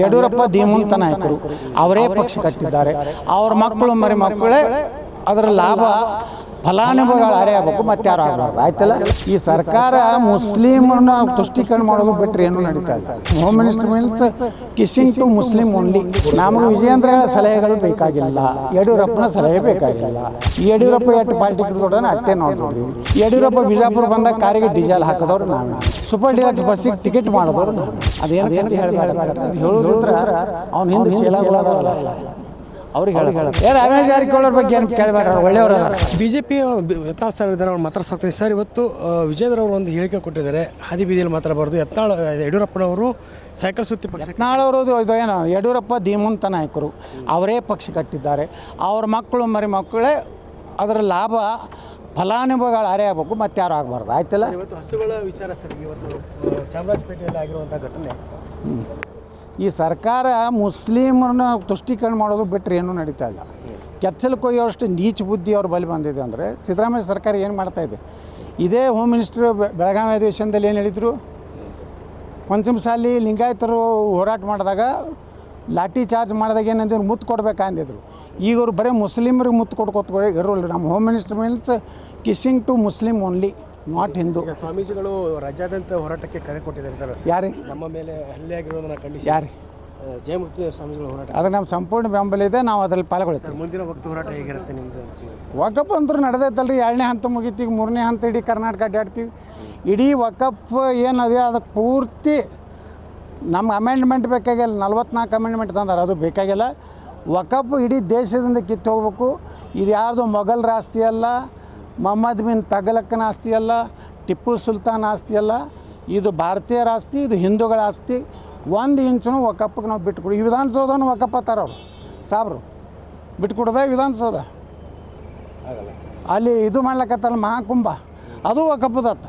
ಯಡಿಯೂರಪ್ಪ ಧೀಮಂತ ನಾಯಕರು, ಅವರೇ ಪಕ್ಷ ಕಟ್ಟಿದ್ದಾರೆ. ಅವ್ರ ಮಕ್ಕಳು ಮರಿ ಮಕ್ಕಳೇ ಅದರ ಲಾಭ ಫಲಾನುಭವಿಗಳು ಯಾರೇ ಆಗಬೇಕು, ಮತ್ತೆ ಯಾರು ಆಗಬಾರ್ದು. ಆಯ್ತಲ್ಲ, ಈ ಸರ್ಕಾರ ಮುಸ್ಲಿಮರನ್ನ ತುಷ್ಟೀಕರಣ ಮಾಡೋದು ಬಿಟ್ಟರೆ ಏನೂ ನಡೀತಾ ಇಲ್ಲ. Home minister means kissing to Muslim only. ನಮಗೆ ವಿಜಯೇಂದ್ರಗಳ ಸಲಹೆಗಳು ಬೇಕಾಗಿಲ್ಲ, ಯಡಿಯೂರಪ್ಪನ ಸಲಹೆ ಬೇಕಾಗಿಲ್ಲ. ಯಡಿಯೂರಪ್ಪ ಎಷ್ಟು ಪಾರ್ಟಿ ಕೊಡೋಣ ಅಷ್ಟೇ ನೋಡಿದ್ವಿ. ಯಡಿಯೂರಪ್ಪ ಬಿಜಾಪುರ ಬಂದಾಗ ಕಾರಿಗೆ ಡೀಸೆಲ್ ಹಾಕಿದವ್ರು ನಾವು, ಸೂಪರ್ ಡಿಲಕ್ಸ್ ಬಸ್ಸಿಗೆ ಟಿಕೆಟ್ ಮಾಡಿದವ್ರು ನಾವು. ಅದೇನು ಹೇಳಬೇಡ, ಅದು ಹೇಳೋದ್ರ ಅವ್ನು ಹಿಂದೆ ಚೀಲಗಳದಾರಲ್ಲ ಅವ್ರಿಗೆ ರಮೇಶ್ ಜಾರಕಿಹೊಳಿ ಬಗ್ಗೆ ಏನು ಕೇಳಬೇಡ, ಒಳ್ಳೆಯವರು ಅದಾರ. ಬಿಜೆಪಿ ಯತ್ನಾಳ್ ಸರ್ ಇದ್ದಾರೆ, ಅವ್ರು ಮಾತಾಡ್ಸಾಕ್ತೀನಿ ಸರ್. ಇವತ್ತು ವಿಜೇಂದ್ರ ಅವರು ಒಂದು ಹೇಳಿಕೆ ಕೊಟ್ಟಿದ್ದಾರೆ, ಹಾದಿ ಬೀದಿಯಲ್ಲಿ ಮಾತಾಡಬಾರ್ದು. ಯಡಿಯೂರಪ್ಪನವರು ಸೈಕಲ್ ಸುತ್ತಿ ಪಕ್ಷ. ಯತ್ನಾಳವರು ಇದು ಏನು, ಯಡಿಯೂರಪ್ಪ ಧೀಮಂತ ನಾಯಕರು, ಅವರೇ ಪಕ್ಷ ಕಟ್ಟಿದ್ದಾರೆ. ಅವ್ರ ಮಕ್ಕಳು ಮರಿ ಮಕ್ಕಳೇ ಅದರ ಲಾಭ ಫಲಾನುಭವಿಗಳು ಯಾರೇ ಆಗಬೇಕು, ಮತ್ತೆ ಯಾರು ಆಗಬಾರ್ದು. ಆಯ್ತಲ್ಲ, ಇವತ್ತು ಹಸುಗಳ ವಿಚಾರ ಸರ್, ಇವತ್ತು ಚಾಮರಾಜಪೇಟೆಯಲ್ಲಿ ಆಗಿರುವಂಥ ಘಟನೆ. ಈ ಸರ್ಕಾರ ಮುಸ್ಲಿಮರನ್ನ ತುಷ್ಟೀಕರಣ ಮಾಡೋದು ಬಿಟ್ಟರೆ ಏನೂ ನಡೀತಾ ಇಲ್ಲ. ಕೆಚ್ಚಲು ಕೊಯ್ಯೋಷ್ಟು ನೀಚ ಬುದ್ಧಿ ಅವ್ರ ಬಳಿ ಬಂದಿದೆ. ಅಂದರೆ ಸಿದ್ದರಾಮಯ್ಯ ಸರ್ಕಾರ ಏನು ಮಾಡ್ತಾಯಿದೆ, ಇದೇ ಹೋಮ್ ಮಿನಿಸ್ಟ್ರು ಬೆಳಗಾವಿ ಅಧಿವೇಶನದಲ್ಲಿ ಏನು ಹೇಳಿದರು, ಪಂಚಮಸಾಲಿ ಲಿಂಗಾಯತರು ಹೋರಾಟ ಮಾಡಿದಾಗ ಲಾಠಿ ಚಾರ್ಜ್ ಮಾಡಿದಾಗ ಏನಂದ್ರೆ ಮುತ್ತು ಕೊಡಬೇಕಂದಿದ್ರು. ಈಗ ಅವರು ಬರೀ ಮುಸ್ಲಿಮರಿಗೆ ಮುತ್ತು ಕೊಟ್ಕೊತ ಇರೋಲ್ಲ. ನಮ್ಮ home minister means kissing to Muslim only, not Hindu. ಸ್ವಾಮೀಜಿಗಳು ರಾಜ್ಯಾದ್ಯಂತ ಹೋರಾಟಕ್ಕೆ ಕರೆ ಕೊಟ್ಟಿದ್ದಾರೆ ಸರ್. ಯಾರೇ ನಮ್ಮ ಮೇಲೆ ಹಲ್ಲೆ ಆಗಿರೋದನ್ನ ಖಂಡಿಸಿ ಯಾರೇ ಜಯಮೂರ್ತಿ ಸ್ವಾಮೀಜಿಗಳು ಹೋರಾಟ, ಅದಕ್ಕೆ ನಮ್ಮ ಸಂಪೂರ್ಣ ಬೆಂಬಲ ಇದೆ. ನಾವು ಅದರಲ್ಲಿ ಪಾಲ್ಗೊಳ್ತೀವಿ. ಮುಂದಿನ ವಕ್ತು ಹೋರಾಟ ಹೇಗಿರುತ್ತೆ ನಿಮ್ಮದು? ವಕಫ್ ಅಂತೂ ನಡೆದೈತಲ್ರಿ. 2ನೇ ಹಂತ ಮುಗೀತಿ, ಈಗ 3ನೇ ಹಂತ ಇಡೀ ಕರ್ನಾಟಕ ಅಡ್ಡಾಡ್ತೀವಿ. ಇಡೀ ವಕಫ್ ಏನದೆ ಅದಕ್ಕೆ ಪೂರ್ತಿ ನಮ್ಗೆ ಅಮೆಂಡ್ಮೆಂಟ್ ಬೇಕಾಗಿಲ್ಲ. 44 ಅಮೆಂಡ್ಮೆಂಟ್ ತಂದಾರೆ, ಅದು ಬೇಕಾಗಿಲ್ಲ. ವಕಫ್ ಇಡೀ ದೇಶದಿಂದ ಕಿತ್ತು ಹೋಗ್ಬೇಕು. ಇದು ಯಾರ್ದು ಮೊಘಲರ ಆಸ್ತಿ ಅಲ್ಲ, ಮೊಹಮ್ಮದ್ ಬಿನ್ ತಗಲಕ್ಕನ ಆಸ್ತಿ ಅಲ್ಲ, ಟಿಪ್ಪು ಸುಲ್ತಾನ್ ಆಸ್ತಿ ಅಲ್ಲ. ಇದು ಭಾರತೀಯರ ಆಸ್ತಿ, ಇದು ಹಿಂದೂಗಳ ಆಸ್ತಿ. 1 ಇಂಚೂ ವಕಫ್ಗೆ ನಾವು ಬಿಟ್ಕೊಡು. ಈ ವಿಧಾನಸೌಧನೂ ವಕಫ್ ತಾರವ್ರು ಸಾಬ್ರು ಬಿಟ್ಕೊಡೋದ. ವಿಧಾನಸೌಧ ಅಲ್ಲಿ ಇದು ಮಾಡ್ಲಕತ್ತಲ್ಲ ಮಹಾಕುಂಭ, ಅದು ವಕಫದತ್ತ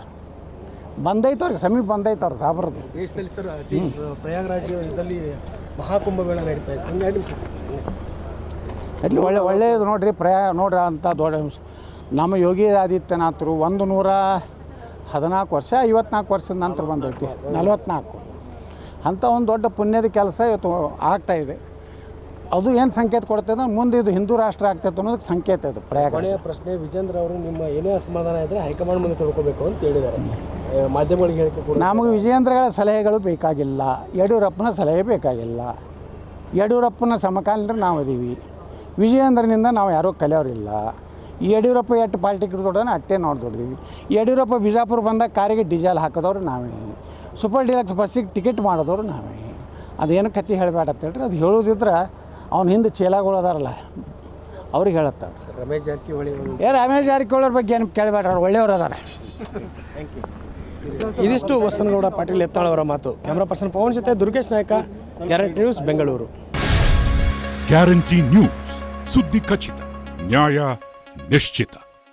ಬಂದೈತವ್ರಿಗೆ, ಸಮೀಪ ಬಂದೈತವ್ರು ಸಾಬ್ರದ್ದು. ದೇಶದಲ್ಲಿ ಸರ್ ಪ್ರಯಾಗರಾಜ್ಯದಲ್ಲಿ ಮಹಾಕುಂಭ ಮೇಳ ನಡೀತಾ ಇದೆ. ಅಲ್ಲಿ ಒಳ್ಳೆಯದು ನೋಡ್ರಿ. ನೋಡ್ರಿ ಅಂತ ದೊಡ್ಡ ನಮ್ಮ ಯೋಗಿ ಆದಿತ್ಯನಾಥರು 114 ವರ್ಷ 54 ವರ್ಷದ ನಂತರ ಬಂದೈತಿ, 44 ಅಂಥ ಒಂದು ದೊಡ್ಡ ಪುಣ್ಯದ ಕೆಲಸ ಇವತ್ತು ಆಗ್ತಾಯಿದೆ. ಅದು ಏನು ಸಂಕೇತ ಕೊಡ್ತದೆ, ಮುಂದೆ ಇದು ಹಿಂದೂ ರಾಷ್ಟ್ರ ಆಗ್ತೈತೆ ಅನ್ನೋದಕ್ಕೆ ಸಂಕೇತ ಇದು. ಕೊನೆಯ ಪ್ರಶ್ನೆ, ವಿಜೇಂದ್ರ ಅವರು ನಿಮ್ಮ ಏನೇ ಅಸಮಾಧಾನ ಇದ್ದರೆ ಹೈಕಮಾಂಡ್ ಮುಂದೆ ತಿಳ್ಕೊಬೇಕು ಅಂತ ಹೇಳಿದ್ದಾರೆ. ಮಾಧ್ಯಮಗಳಿಗೆ ಹೇಳಿಕೆ ಕೂಡ ನಮಗೆ ವಿಜೇಂದ್ರಗಳ ಸಲಹೆಗಳು ಬೇಕಾಗಿಲ್ಲ, ಯಡಿಯೂರಪ್ಪನ ಸಲಹೆ ಬೇಕಾಗಿಲ್ಲ. ಯಡಿಯೂರಪ್ಪನ ಸಮಕಾಲೀನರು ನಾವು ಅದೀವಿ. ವಿಜಯೇಂದ್ರನಿಂದ ನಾವು ಯಾರೂ ಕಲಿಯೋರಿಲ್ಲ. ಯಡಿಯೂರಪ್ಪ ಎಷ್ಟು ಪಾರ್ಟಿ ಕೊಡೋಣ ಅಷ್ಟೇ ನೋಡಿದ್ವಿ. ಯಡಿಯೂರಪ್ಪ ಬಿಜಾಪುರ ಬಂದಾಗ ಕಾರಿಗೆ ಡೀಸೆಲ್ ಹಾಕಿದವ್ರು ನಾವೇ, ಸೂಪರ್ ಡಿಲಕ್ಸ್ ಬಸ್ಸಿಗೆ ಟಿಕೆಟ್ ಮಾಡಿದವ್ರು ನಾವೇ. ಅದೇನು ಕತೆ ಹೇಳಬೇಡ ಅಂತೇಳ್ರಿ, ಅದು ಹೇಳೋದಿದ್ರೆ ಅವ್ನ ಹಿಂದೆ ಚೀಲಗಳು ಅದಾರಲ್ಲ ಅವ್ರಿಗೆ ಹೇಳುತ್ತಾರೆ. ರಮೇಶ್ ಜಾರಕಿಹೊಳಿ ರಮೇಶ್ ಜಾರಕಿಹೊಳಿ ಬಗ್ಗೆ ಏನು ಕೇಳಬೇಡ, ಅವ್ರು ಒಳ್ಳೆಯವರು ಅದಾರ. Thank you. ಇದಿಷ್ಟು ಬಸನಗೌಡ ಪಾಟೀಲ್ ಯತ್ನಾಳ್ ಅವರ ಮಾತು. ಕ್ಯಾಮ್ರಾ ಪರ್ಸನ್ ಪವನ್ ಜೊತೆ ದುರ್ಗೇಶ್ ನಾಯಕ, guarantee news, Bengaluru. Guarantee news, ಸುದ್ದಿ ಖಚಿತ, ನ್ಯಾಯ ನಿಶ್ಚಿತ.